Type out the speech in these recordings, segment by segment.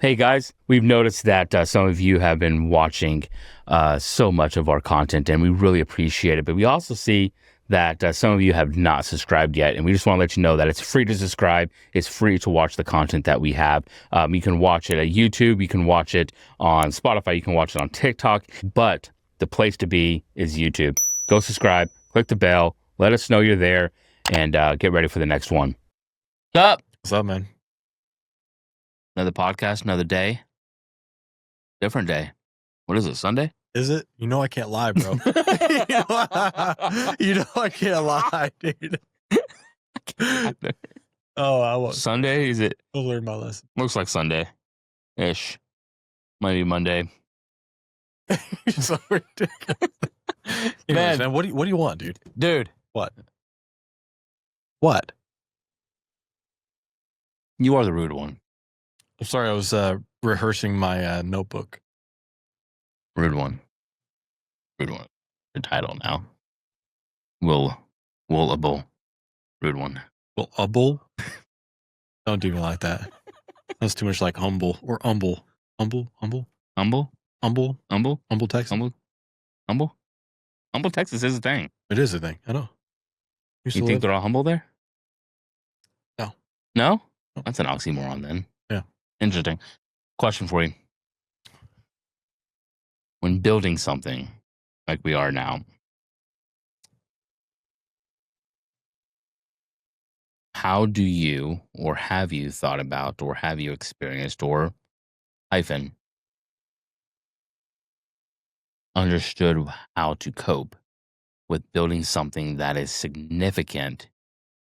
Hey guys, we've noticed that some of you have been watching so much of our content, and we really appreciate it. But we also see that some of you have not subscribed yet, and we just want to let you know that it's free to subscribe. It's free to watch the content that we have. You can watch it at YouTube. You can watch it on Spotify. You can watch it on TikTok. But the place to be is YouTube. Go subscribe. Click the bell. Let us know you're there, and get ready for the next one. What's up? What's up, man? Another podcast, another day. Different day. What is it, Sunday? Is it? You know I can't lie, bro. you know I can't lie, dude. Oh, I won't. Sunday, is it? I'll learn my lesson. Looks like Sunday-ish. Might be Monday. You're so ridiculous. Anyways, man, what do you want, dude? Dude. What? What? You are the rude one. I'm sorry, I was rehearsing my notebook. Rude one. Rude one. Your title now. Willable. Rude one. Well, Ubble? Don't do me like that. That's too much like humble or humble. Humble? Humble? Humble, Texas. Humble, Texas is a thing. It is a thing. I know. You think they're all humble there? No. No? That's an oxymoron then. Yeah. Interesting. Question for you. When building something like we are now, how do you, or have you thought about, or have you experienced, or understood how to cope with building something that is significant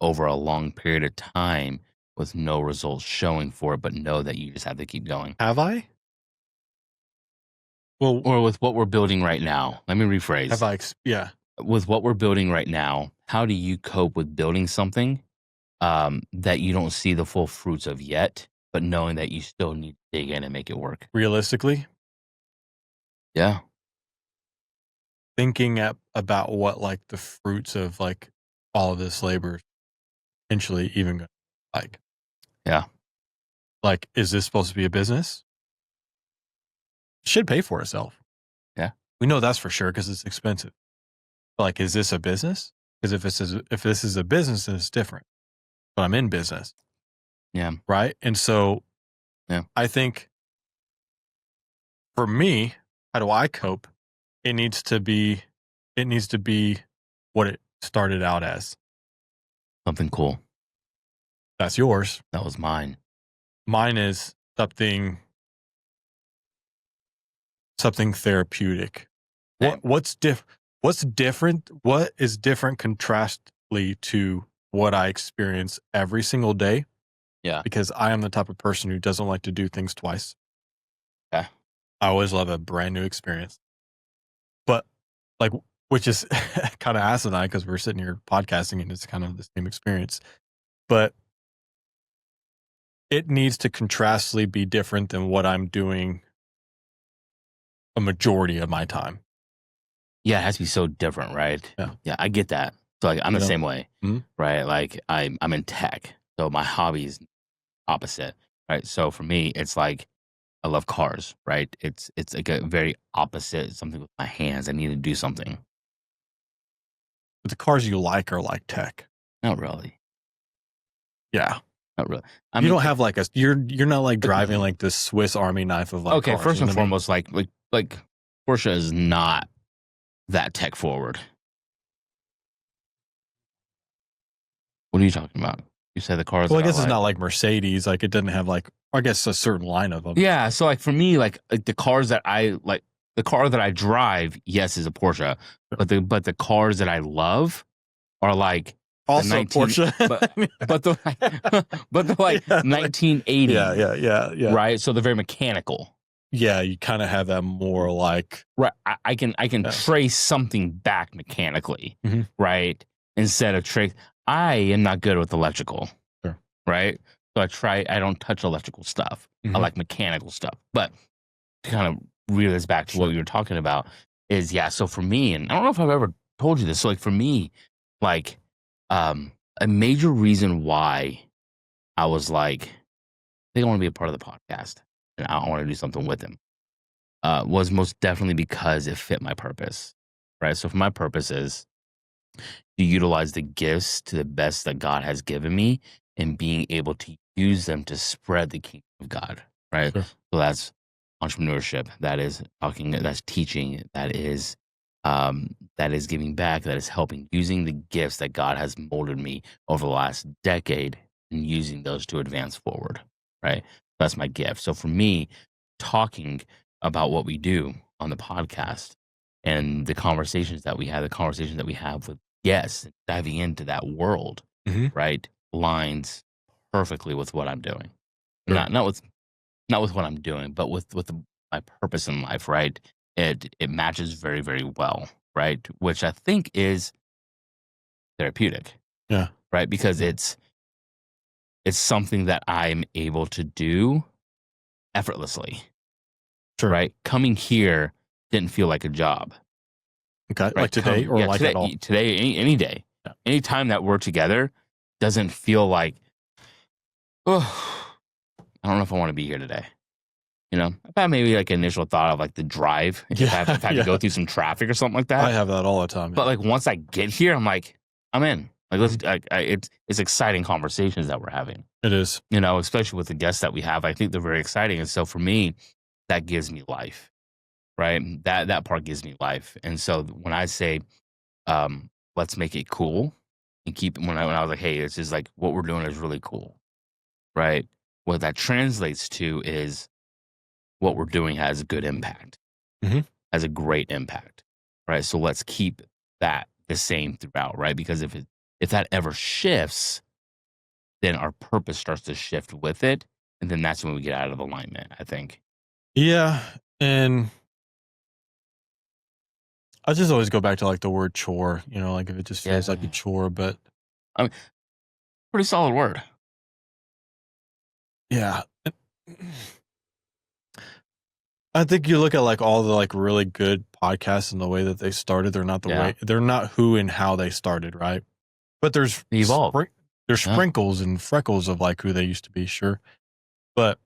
over a long period of time with no results showing for it, but know that you just have to keep going? Have I? Well, or with what we're building right now. Let me rephrase. Have I? Yeah. With what we're building right now, how do you cope with building something that you don't see the full fruits of yet, but knowing that you still need to dig in and make it work? Realistically? Yeah. Thinking about what like the fruits of like all of this labor eventually even like. Yeah. Like, is this supposed to be a business? It should pay for itself. Yeah. We know that's for sure because it's expensive. But like, is this a business? Because if this is a business, then it's different. But I'm in business. Yeah. Right. And so yeah, I think for me, how do I cope? It needs to be what it started out as. Something cool. That's yours. That was mine. Mine is something therapeutic. What's different? What is different contrastly to what I experience every single day? Yeah. Because I am the type of person who doesn't like to do things twice. Yeah. I always love a brand new experience. But like, which is kind of asinine because we're sitting here podcasting and it's kind of the same experience. But it needs to contrastly be different than what I'm doing a majority of my time. Yeah, it has to be so different, right? Yeah, I get that. So like, I'm the same way, mm-hmm. right? Like I'm in tech, so my hobby is opposite, right? So for me, it's like I love cars, right? It's like a very opposite, something with my hands. I need to do something. But the cars you like are like tech. Not really. Yeah. Not really. You don't have like you're not like driving like this Swiss Army knife of like okay, cars, first and foremost, like Porsche is not that tech forward. What are you talking about? You said the cars. Well, I guess it's not like Mercedes. Like it doesn't have like, I guess a certain line of them. Yeah. So like for me, like the cars that I like, the car that I drive, yes, is a Porsche, but the cars that I love are like also Porsche, but the 1980. Yeah. Right. So they're very mechanical. Yeah, you kind of have that more like right. I can trace something back mechanically, mm-hmm. right? Instead of trace. I am not good with electrical, sure. Right? So I don't touch electrical stuff. Mm-hmm. I like mechanical stuff. But to kind of reel this back to what we were talking about is, so for me, and I don't know if I've ever told you this, so like for me, like a major reason why I was like, I think I want to be a part of the podcast. and I want to do something with him, was most definitely because it fit my purpose, right? So, for my purpose is to utilize the gifts to the best that God has given me and being able to use them to spread the kingdom of God, right? Sure. So that's entrepreneurship, that is talking, that's teaching, that is giving back, that is helping, using the gifts that God has molded me over the last decade and using those to advance forward, right? That's my gift. So for me, talking about what we do on the podcast and the conversations that we have with guests, diving into that world, Mhm. right, aligns perfectly with what I'm doing. Sure. Not with what I'm doing, but with my purpose in life, right? It matches very, very well, right? Which I think is therapeutic, Yeah. right? Because Yeah. it's something that I'm able to do effortlessly, Sure. right? Coming here didn't feel like a job. Okay. Right? Like today or like today, at all? Today, any day, Yeah. any time that we're together doesn't feel like, oh, I don't know if I want to be here today. You know, I've had maybe like an initial thought of like the drive if I had to Yeah. go through some traffic or something like that. I have that all the time. But like once I get here, I'm like, I'm in. Like let's, Mm-hmm. it's exciting conversations that we're having. It is. You know, especially with the guests that we have. I think they're very exciting, and so for me, that gives me life. Right, that part gives me life. And so when I say, let's make it cool and keep when I was like, hey, it's just like what we're doing is really cool, right? What that translates to is what we're doing has a good impact, Mhm. has a great impact, right? So let's keep that the same throughout, right? Because if that ever shifts, then our purpose starts to shift with it, and then that's when we get out of alignment, I think. Yeah. And I just always go back to like the word chore, like if it just feels like a Yeah. chore, but I mean, pretty solid word. yeah. I think you look at like all the like really good podcasts and the way that they started, Yeah. they're not who and how they started, right? But there's They evolve. there's Yeah. sprinkles and freckles of like who they used to be, sure. But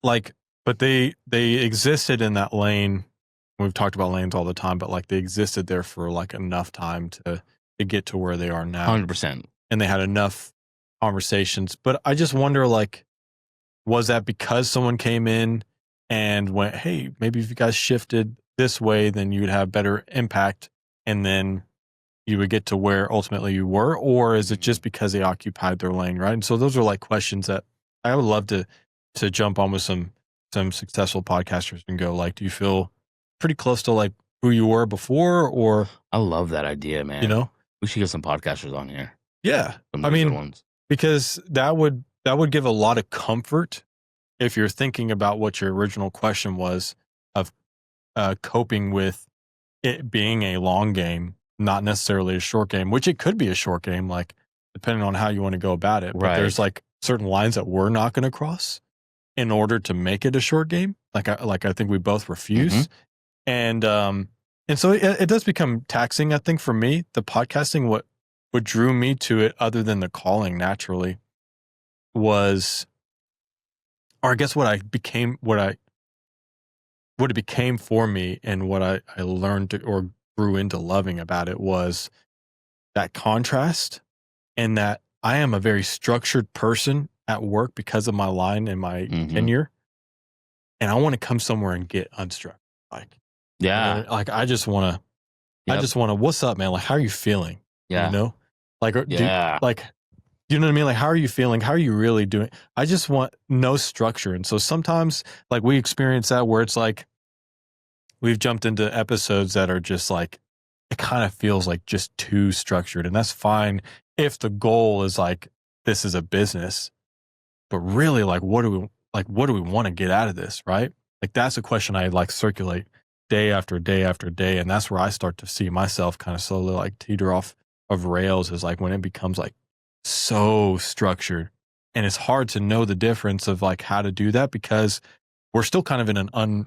like but they existed in that lane. We've talked about lanes all the time, but like they existed there for like enough time to get to where they are now. 100%. And they had enough conversations. But I just wonder, like, was that because someone came in and went, hey, maybe if you guys shifted this way, then you'd have better impact and then you would get to where ultimately you were? Or is it just because they occupied their lane, right? And so those are like questions that I would love to jump on with some successful podcasters and go, like, do you feel pretty close to like who you were before? Or, I love that idea, man. you know? We should get some podcasters on here. Yeah. Some I really good mean, ones. because that would give a lot of comfort if you're thinking about what your original question was of coping with it being a long game, not necessarily a short game, which it could be a short game, like depending on how you want to go about it. But there's Right. like certain lines that we're not going to cross in order to make it a short game. Like I think we both refuse. And so it does become taxing. I think for me, the podcasting, what drew me to it other than the calling naturally was, or I guess what it became for me and what I learned to, or grew into loving about it was that contrast, and that I am a very structured person at work because of my line and my tenure. And I want to come somewhere and get unstructured. Like, Yeah. like I just want to, what's up, man? Like, how are you feeling? Yeah. Like, Yeah. you know what I mean? Like, how are you feeling? How are you really doing? I just want no structure. And so sometimes like we experience that where it's like, we've jumped into episodes that are just like, it kind of feels like just too structured. And that's fine if the goal is like, this is a business, but really like, what do we want to get out of this? Right? Like, that's a question I like circulate day after day after day. And that's where I start to see myself kind of slowly like teeter off of rails, is like when it becomes like so structured, and it's hard to know the difference of like how to do that because we're still kind of in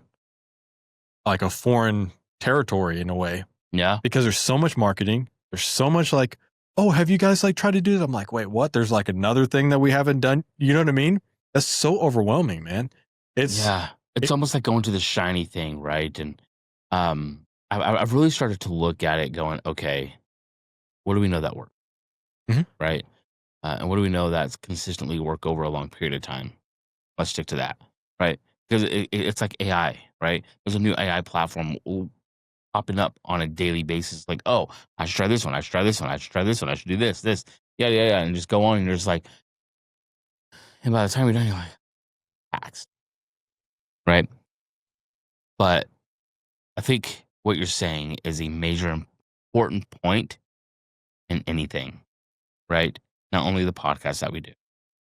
like a foreign territory in a way, Yeah. because there's so much marketing. There's so much like, oh, have you guys like tried to do that? I'm like, wait, what? There's like another thing that we haven't done. You know what I mean? That's so overwhelming, man. It's It's almost like going to the shiny thing, right? And I've really started to look at it going, okay, what do we know that works, Mhm. right? And what do we know that's consistently work over a long period of time? Let's stick to that, right? Because it's like AI, right? There's a new AI platform popping up on a daily basis. Like, oh, I should try this one. I should try this one. I should try this one. I should do this. Yeah. And just go on. And you're just like, and by the time you're done, you're like, taxed, right? But I think what you're saying is a major important point in anything, right? Not only the podcast that we do,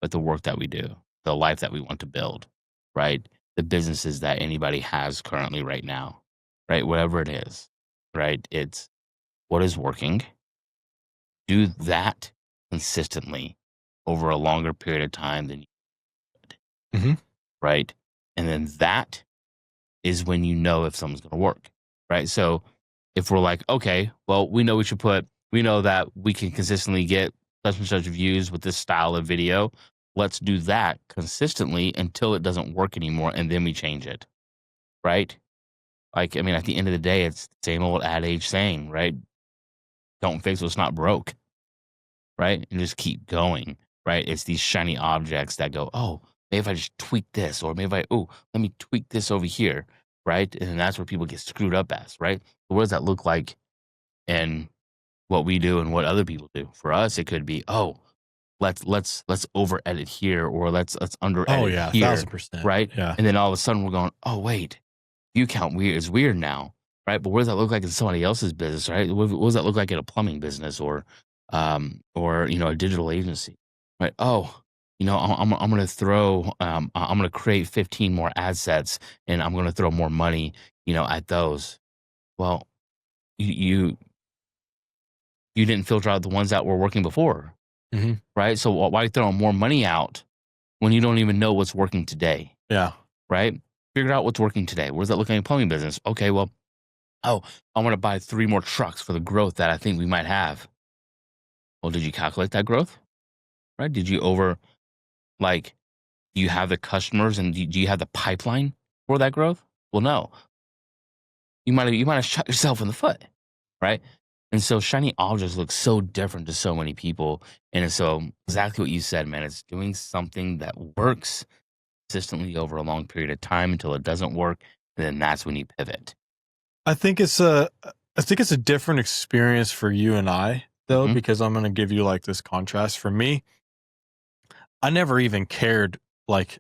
but the work that we do, the life that we want to build, right? The businesses that anybody has currently right now, right? Whatever it is, right? It's what is working. Do that consistently over a longer period of time than you would, Mhm. right? And then that is when you know if something's going to work, right? So if we're like, okay, well, we know that we can consistently get such and such views with this style of video. Let's do that consistently until it doesn't work anymore. And then we change it, right? Like, I mean, at the end of the day, it's the same old adage saying, right? Don't fix what's not broke, right? And just keep going, right? It's these shiny objects that go, oh, maybe if I just tweak this, or maybe let me tweak this over here, right? And then that's where people get screwed up as, right? What does that look like in what we do and what other people do? For us, it could be, oh, let's over edit here, or let's under Oh edit yeah, here, 1000%. right? Yeah. And then all of a sudden we're going, oh wait, view count is weird now, right? But what does that look like in somebody else's business, right? What does that look like in a plumbing business, or a digital agency, right? Oh, I'm going to throw, I'm going to create 15 more ad sets, and I'm going to throw more money, at those. Well, you you didn't filter out the ones that were working before, Mhm. right? So why throw more money out when you don't even know what's working today, Yeah. right? Figure out what's working today. What does that look like in plumbing business? Okay, well, oh, I want to buy 3 more trucks for the growth that I think we might have. Well, did you calculate that growth? Right? Did you like, do you have the customers, and do you have the pipeline for that growth? Well, no. You might have shot yourself in the foot, right? And so shiny objects look so different to so many people. And so exactly what you said, man, it's doing something that works consistently over a long period of time until it doesn't work. And then that's when you pivot. I think it's a different experience for you and I though, Mhm. because I'm going to give you like this contrast. For me, I never even cared like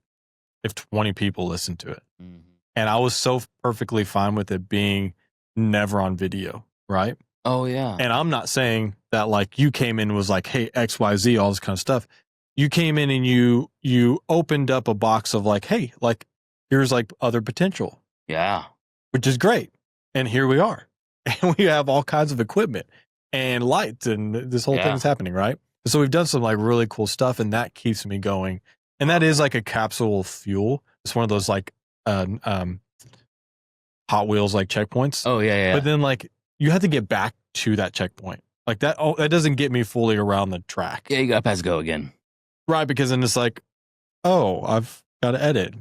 if 20 people listened to it. Mhm. And I was so perfectly fine with it being never on video, right? Oh, yeah. And I'm not saying that like you came in and was like, hey, XYZ, all this kind of stuff. You came in and you opened up a box of like, hey, like here's like other potential, Yeah. which is great. And here we are. And we have all kinds of equipment and lights and this whole Yeah. thing's happening, right? So we've done some like really cool stuff and that keeps me going. And that is like a capsule fuel. It's one of those like Hot Wheels like checkpoints. Oh, yeah, But yeah. then like you have to get back to that checkpoint. Like that that doesn't get me fully around the track. Yeah, you got to pass go again. Right, because then it's like, oh, I've got to edit.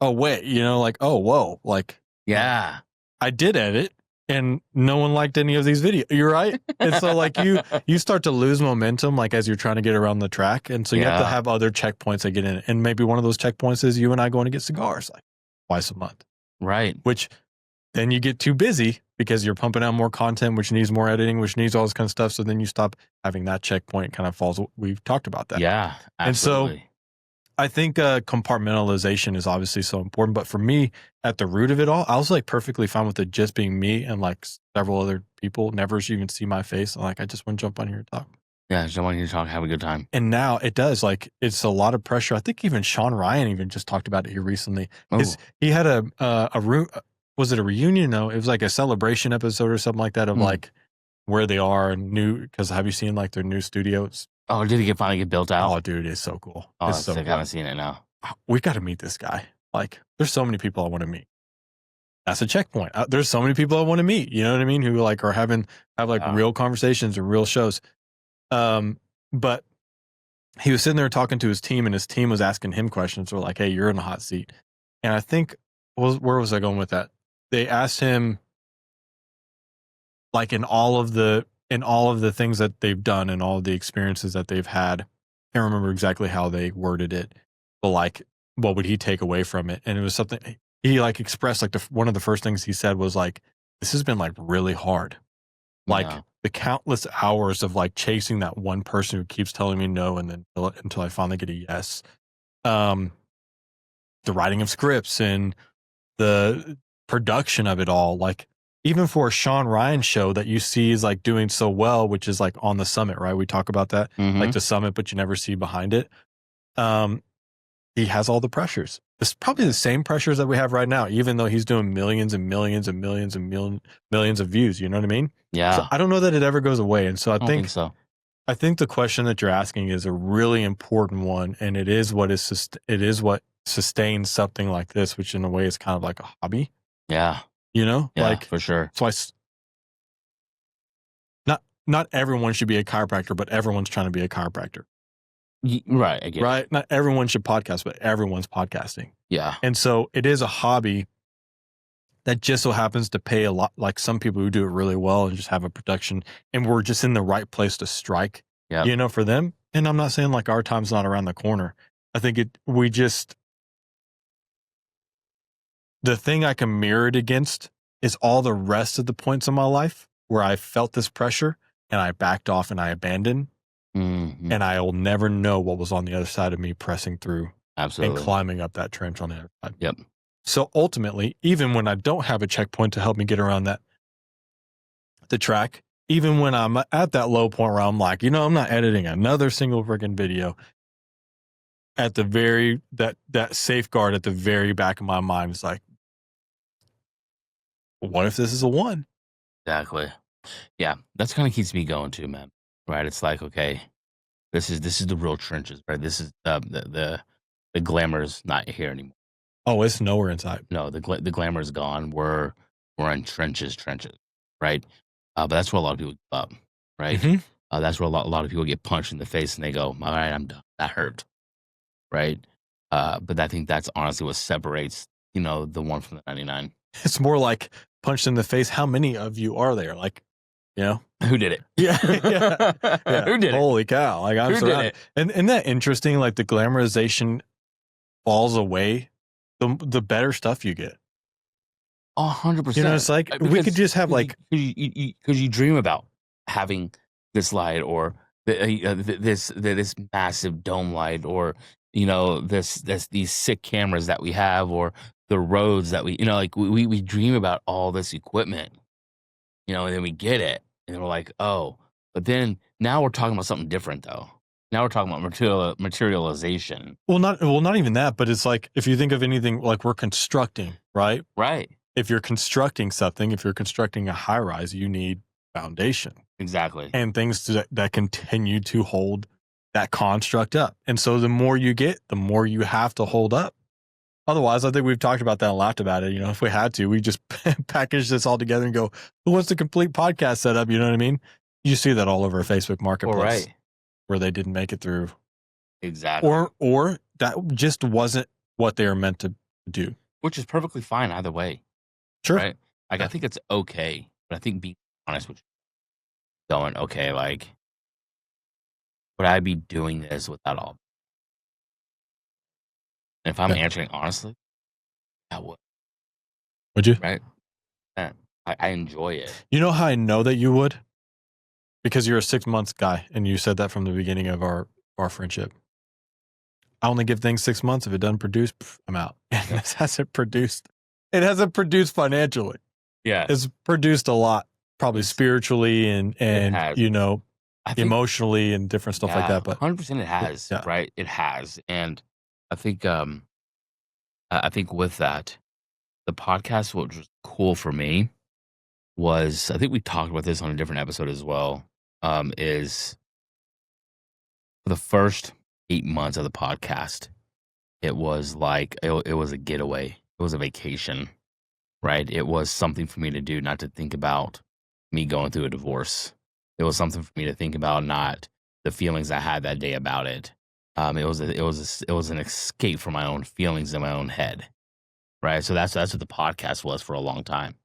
Oh wait, like, oh whoa, like Yeah. I did edit and no one liked any of these videos. You're right. And so like you start to lose momentum like as you're trying to get around the track. And so you have to Yeah. have other checkpoints that get in. And maybe one of those checkpoints is you and I going to get cigars like twice a month. Right. Which then you get too busy because you're pumping out more content, which needs more editing, which needs all this kind of stuff. So then you stop having that checkpoint kind of falls. We've talked about that. Yeah. And so Absolutely. I think compartmentalization is obviously so important. But for me, at the root of it all, I was like perfectly fine with it just being me and like several other people. Never even see my face. And like, I just want to jump on here and talk. Yeah. Just want you to talk, have a good time. And now it does. Like, it's a lot of pressure. I think even Sean Ryan even just talked about it here recently. Oh, He had was it a reunion? No, it was like a celebration episode or something like that of like where they are and new. Because have you seen like their new studios? oh, did it finally get built out? Oh, dude, it's so cool. Oh, It's that's so sick. I cool. haven't seen it now. We got to meet this guy. Like, there's so many people I want to meet. That's a checkpoint. There's so many people I want to meet. You know what I mean? Who like are have like Wow. real conversations or real shows. But he was sitting there talking to his team, and his team was asking him questions. Or like, "Hey, you're in the hot seat. And I think, where was I going with that? They asked him, like, in all of the things that they've done and all of the experiences that they've had, I can't remember exactly how they worded it, but like, what would he take away from it? And it was something he like expressed, like one of the first things he said was like, this has been like really hard. Like Yeah. the countless hours of like chasing that one person who keeps telling me no, and then until I finally get a yes. The writing of scripts and the production of it all, like even for a Sean Ryan show that you see is like doing so well, which is like On the Summit, right? We talk about that, like the summit, but you never see behind it. He has all the pressures. It's probably the same pressures that we have right now, even though he's doing millions and millions and millions and millions of views. You know what I mean? Yeah. So I don't know that it ever goes away. And so I don't think so. I think the question that you're asking is a really important one, and it is what sustains something like this, which in a way is kind of like a hobby. Yeah. You know, Yeah, like for sure. So not everyone should be a chiropractor, but everyone's trying to be a chiropractor. Right. I get Right? it. Not everyone should podcast, but everyone's podcasting. Yeah. And so it is a hobby that just so happens to pay a lot, like some people who do it really well and just have a production, and we're just in the right place to strike, you know, for them. And I'm not saying like our time's not around the corner. I think the thing I can mirror it against is all the rest of the points in my life where I felt this pressure and I backed off and I abandoned. Mm-hmm. And I will never know what was on the other side of me pressing through. Absolutely. And climbing up that trench on the other side. Yep. So ultimately, even when I don't have a checkpoint to help me get around the track, even when I'm at that low point where I'm like, you know, I'm not editing another single freaking video, at the very, that safeguard at the very back of my mind is like, what if this is a one? Exactly. Yeah. That's kind of keeps me going too, man. Right. It's like, okay, this is the real trenches, right? This is the glamour's not here anymore. Oh, it's nowhere inside. No, the glamour's gone. We're in trenches, right? But that's where a lot of people give up, right? Mm-hmm. That's where a lot of people get punched in the face and they go, all right, I'm done. That hurt, right? But I think that's honestly what separates, you know, the one from the 99. It's more like punched in the face. How many of you are there? Like, you know, who did it? Yeah. Who did it? Holy cow! Like I'm surrounded. And isn't that interesting? Like the glamorization falls away, the better stuff you get. 100%. You know, it's like we could just have like because you dream about having this light or this massive dome light, or you know these sick cameras that we have, or the roads that we, you know, like we dream about all this equipment, you know, and then we get it, and then we're like, oh, but then now we're talking about something different though. Now we're talking about materialization. Well, not even that, but it's like if you think of anything like we're constructing, right? Right. If you're constructing something, if you're constructing a high rise, you need foundation. Exactly. And things that continue to hold that construct up. And so the more you get, the more you have to hold up. Otherwise, I think we've talked about that and laughed about it. You know, if we had to, we just package this all together and go, who wants the complete podcast setup? You know what I mean? You see that all over Facebook Marketplace, right, where they didn't make it through. Exactly. Or that just wasn't what they were meant to do. Which is perfectly fine either way. Sure. Right? Like, I think it's okay. But I think being honest with you, going, okay, like, would I be doing this without all? And if I'm answering honestly, I would. Would you? Right? And I enjoy it. You know how I know that you would? Because you're a 6 months guy, and you said that from the beginning of our friendship. I only give things 6 months. If it doesn't produce, I'm out. And this hasn't produced. It hasn't produced financially. Yeah. It's produced a lot, probably spiritually and you know, emotionally and different stuff like that. But 100% it has, right? It has. And I think with that, the podcast, what was cool for me was, I think we talked about this on a different episode as well, is for the first 8 months of the podcast, it was like, it was a getaway. It was a vacation, right? It was something for me to do, not to think about me going through a divorce. It was something for me to think about, not the feelings I had that day about it. It was an escape from my own feelings in my own head. right? So that's what the podcast was for a long time.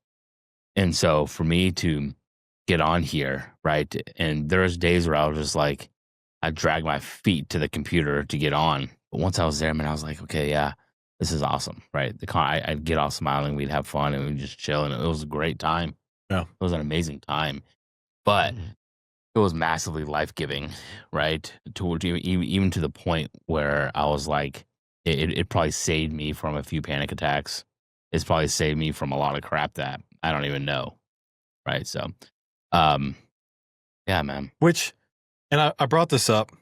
And so for me to get on here, right? And there's days where I was just like, I drag my feet to the computer to get on. But once I was there, man, I was like, okay, yeah, this is awesome, right? I'd get off smiling, we'd have fun, and we'd just chill, and it was a great time. Yeah. It was an amazing time, but it was massively life giving, right? Even to the point where I was like, it probably saved me from a few panic attacks. It's probably saved me from a lot of crap that I don't even know, right? So, um, yeah, man. And I brought this up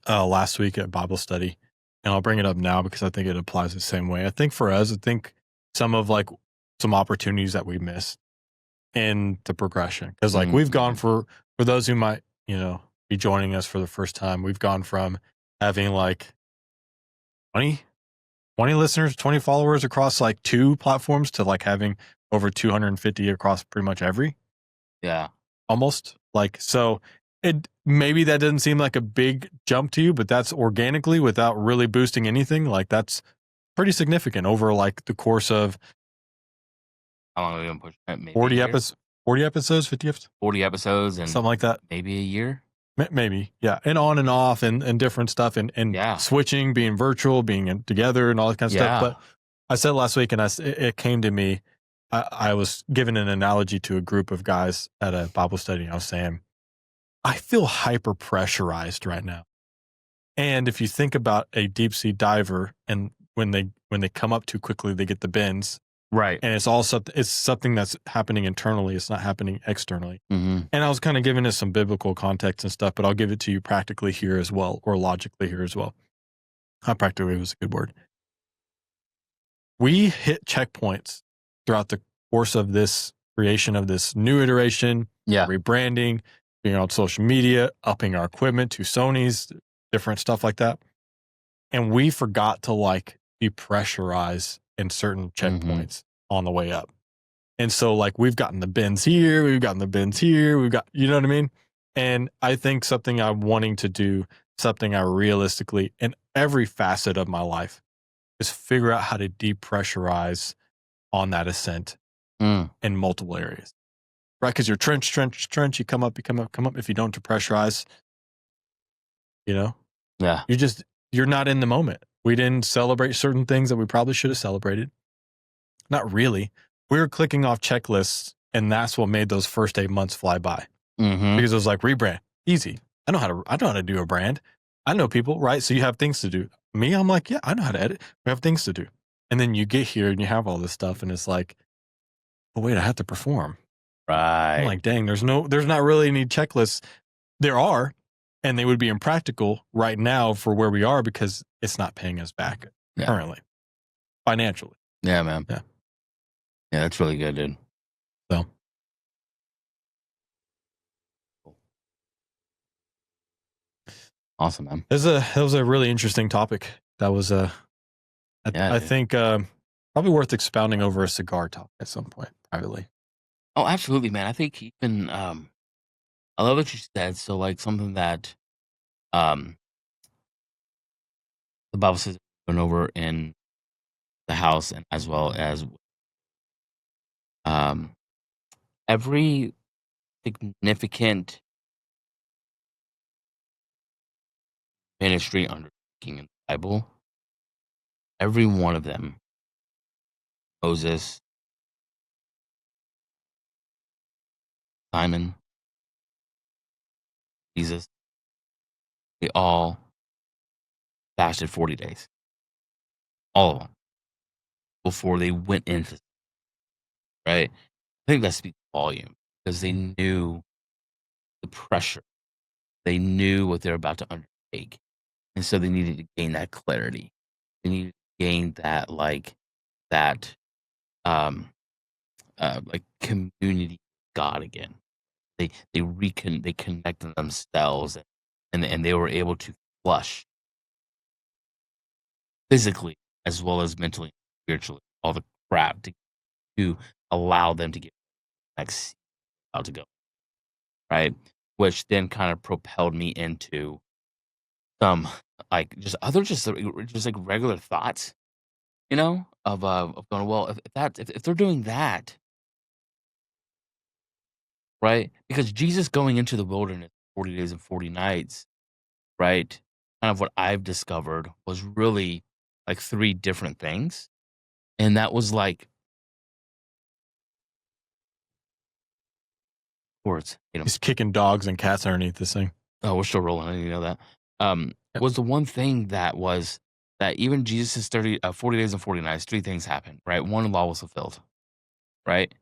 last week at Bible study, and I'll bring it up now because I think it applies the same way. I think for us, I think some opportunities that we missed in the progression, because like we've gone for those who might be joining us for the first time, we've gone from having like 20 listeners, 20 followers across like 2 platforms to like having over 250 across pretty much every. Yeah. Almost. Like, so it maybe that doesn't seem like a big jump to you, but that's organically without really boosting anything. Like that's pretty significant over like the course of How long have we been pushing it? Maybe 40 episodes, 50 episodes, 40 episodes, and something like that. Maybe a year. Maybe, yeah, and on and off, and different stuff, and switching, being virtual, being together, and all that kind of stuff. But I said last week, and it came to me. I was given an analogy to a group of guys at a Bible study. And I was saying, I feel hyper pressurized right now. And if you think about a deep sea diver, and when they come up too quickly, they get the bends. Right. And it's something that's happening internally. It's not happening externally. Mm-hmm. And I was kind of giving it some biblical context and stuff, but I'll give it to you practically here as well, or logically here as well. Practically was a good word. We hit checkpoints throughout the course of this creation of this new iteration, rebranding, being on social media, upping our equipment to Sony's, different stuff like that. And we forgot to like depressurize in certain checkpoints on the way up. And so like we've gotten the bends here, we've got, you know what I mean? And I think something I'm wanting to do, something I realistically in every facet of my life is figure out how to depressurize on that ascent in multiple areas. Right? Because you're trench, you come up. If you don't depressurize, you're not in the moment. We didn't celebrate certain things that we probably should have celebrated. Not really. We were clicking off checklists, and that's what made those first 8 months fly by. Because it was like rebrand, easy. I know how to do a brand. I know people, right? So you have things to do. Me, I'm like, yeah, I know how to edit. We have things to do. And then you get here and you have all this stuff, and it's like, oh wait, I have to perform. Right. I'm like, dang, there's not really any checklists. There are, and they would be impractical right now for where we are because it's not paying us back currently, financially. Yeah, man. Yeah. Yeah, that's really good, dude. So. Awesome, man. That was a really interesting topic. That was I think probably worth expounding over a cigar talk at some point privately. Oh, absolutely, man. I think even I love what you said. So like something that the Bible says went over in the house, and as well as every significant ministry undertaking in the Bible, every one of them, Moses, Simon, Jesus, they all fasted 40 days. All of them. Before they went into, right? I think that speaks volume because they knew the pressure. They knew what they're about to undertake. And so they needed to gain that clarity. They needed to gain that like community with God again. They connected themselves, and they were able to flush physically as well as mentally and spiritually all the crap to allow them to get next about to go. Right? Which then kind of propelled me into some like just like regular thoughts of going, well, if they're doing that, right? Because Jesus going into the wilderness 40 days and 40 nights, right? Kind of what I've discovered was really like three different things. And that was like words, He's kicking dogs and cats underneath this thing. Oh, we're still rolling. I didn't know that. Yep. Was the one thing that was that even Jesus' 40 days and 40 nights, three things happened, right? One, law was fulfilled, right?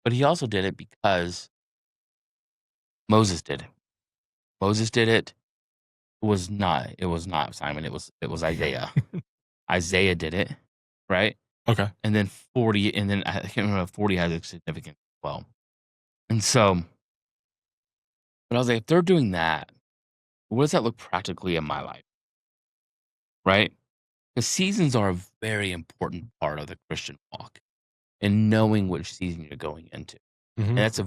But he also did it because Moses did it. Moses did it. It was not Simon. It was Isaiah. Isaiah did it, right? Okay. And then 40, and then I can't remember if 40 has a significance as well. And so, but I was like, if they're doing that, what does that look practically in my life? Right? The seasons are a very important part of the Christian walk and knowing which season you're going into. And Mhm. that's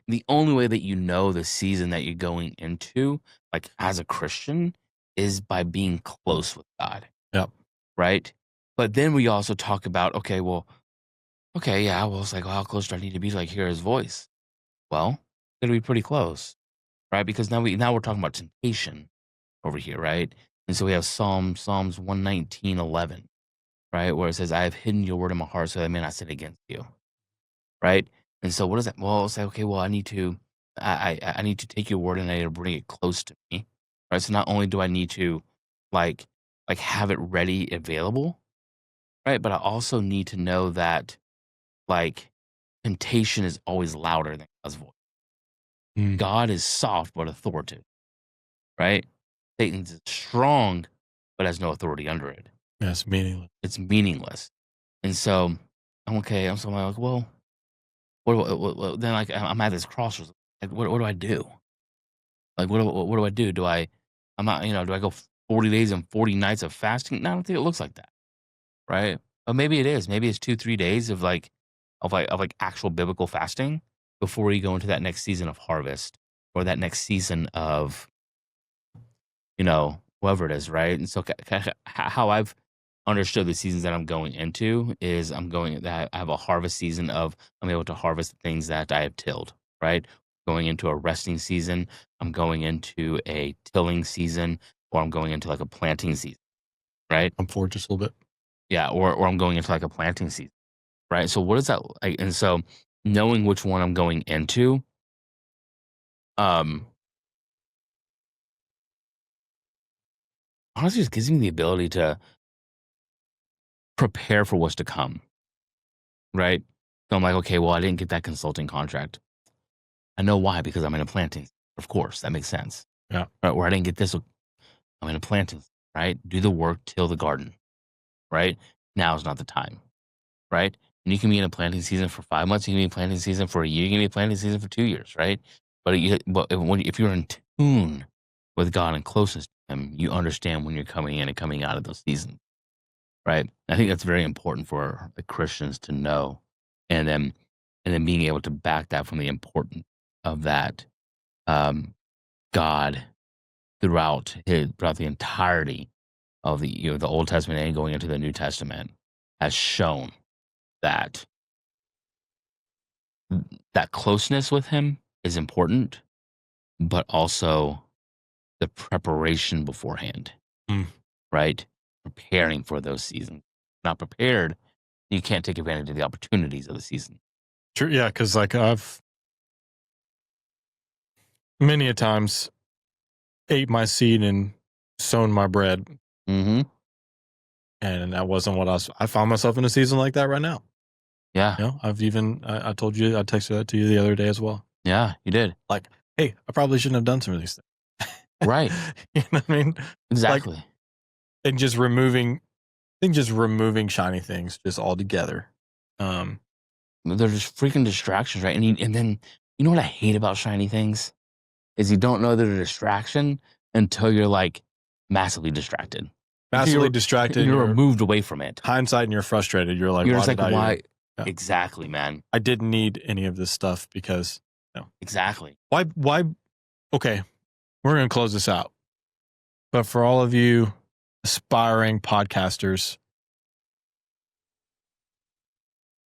the only way that you know the season that you're going into, like as a Christian, is by being close with God. Yep. Right. But then we also talk about, yeah, well, it's like, well, how close do I need to be to like hear his voice? Well, it'll be pretty close, right? Because now we're talking about temptation over here, right? And so we have Psalms 119:11, right? Where it says, I have hidden your word in my heart so that I may not sin against you, right? And so what is that? Well, it's like, okay, well, I need to take your word and I need to bring it close to me, right? So not only do I need to like, have it ready, available, right? But I also need to know that like temptation is always louder than God's voice. Mm. God is soft but authoritative, right? Satan's strong but has no authority under it. Yeah, it's meaningless. It's meaningless. And so I'm okay. I'm like, well, then like I'm at this crossroads. Like, what do I do? Like, what do I do? I'm not, do I go 40 days and 40 nights of fasting? No, I don't think it looks like that. Right. But maybe it is. Maybe it's 2-3 days of actual biblical fasting before you go into that next season of harvest or that next season of, whoever it is. Right. And so how I've understood the seasons that I'm going into is I have a harvest season of I'm able to harvest things that I have tilled, right? Going into a resting season, I'm going into a tilling season, or I'm going into like a planting season, right? I'm forward just a little bit. Yeah, or I'm going into like a planting season, right? So what is that like? And so knowing which one I'm going into, um, honestly just gives me the ability to prepare for what's to come, right? So I'm like, okay, well, I didn't get that consulting contract. I know why, because I'm in a planting. Of course, that makes sense. Yeah. Right, where I didn't get this, I'm in a planting, right? Do the work, till the garden, right? Now is not the time, right? And you can be in a planting season for 5 months, you can be in a planting season for a year, you can be in a planting season for 2 years, right? But if you're in tune with God and closeness to Him, you understand when you're coming in and coming out of those seasons, right? I think that's very important for the Christians to know, and then being able to back that from the importance of that God throughout the entirety of the Old Testament and going into the New Testament has shown that that closeness with Him is important, but also the preparation beforehand, Mm. right? Preparing for those seasons. Not prepared, you can't take advantage of the opportunities of the season. True. Yeah, because like I've many a times ate my seed and sown my bread, Mm-hmm. and that wasn't what I found myself in a season like that right now. Yeah. I told you, I texted that to you the other day as well. Yeah, you did. Like, hey, I probably shouldn't have done some of these things. Right. You know what I mean? Exactly. Like, and just removing shiny things just altogether. They're just freaking distractions, right? And then you know what I hate about shiny things is you don't know they're a distraction until you're like massively distracted. Massively distracted. You're removed away from it. Hindsight, and you're frustrated. You're like, You're why just like, did I why? Yeah. Exactly, man. I didn't need any of this stuff because Exactly. Why? Okay, we're gonna close this out. But for all of you aspiring podcasters,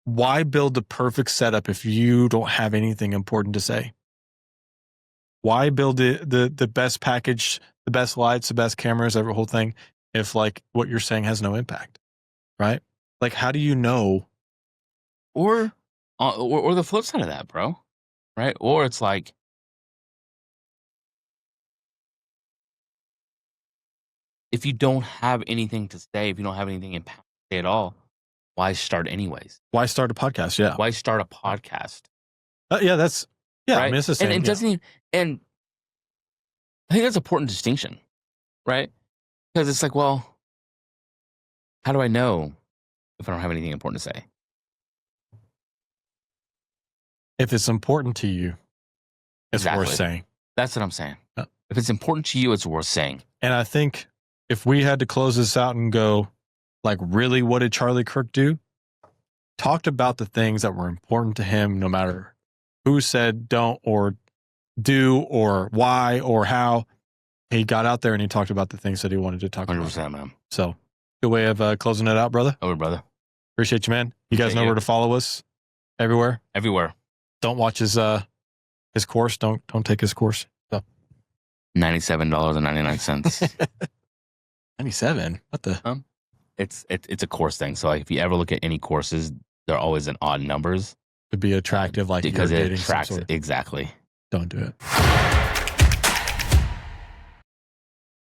why build the perfect setup if you don't have anything important to say? Why build the best package, the best lights, the best cameras, every whole thing, if like what you're saying has no impact, right? Like, how do you know? Or the flip side of that, bro, right? Or it's like, if you don't have anything to say, if you don't have anything impactful to say at all, why start anyways? Why start a podcast? Yeah. Why start a podcast? Yeah, that's, yeah, right? I mean, it's the same. And it doesn't even, and I think that's an important distinction, right? Because it's like, well, how do I know if I don't have anything important to say? If it's important to you, it's Exactly. worth saying. That's what I'm saying. Yeah. If it's important to you, it's worth saying. And I think if we had to close this out and go, like, really, what did Charlie Kirk do? Talked about the things that were important to him, no matter who said don't or do or why or how. He got out there and he talked about the things that he wanted to talk 100%, about. man. So, good way of closing it out, brother. Over, brother. Appreciate you, man. You guys know where to follow us. Everywhere. Everywhere. Don't watch his course. Don't take his course. So. $97.99. 97. What the? It's a course thing. So like, if you ever look at any courses, they're always in odd numbers To be attractive, like because you're it dating some attracts sort of- exactly. Don't do it.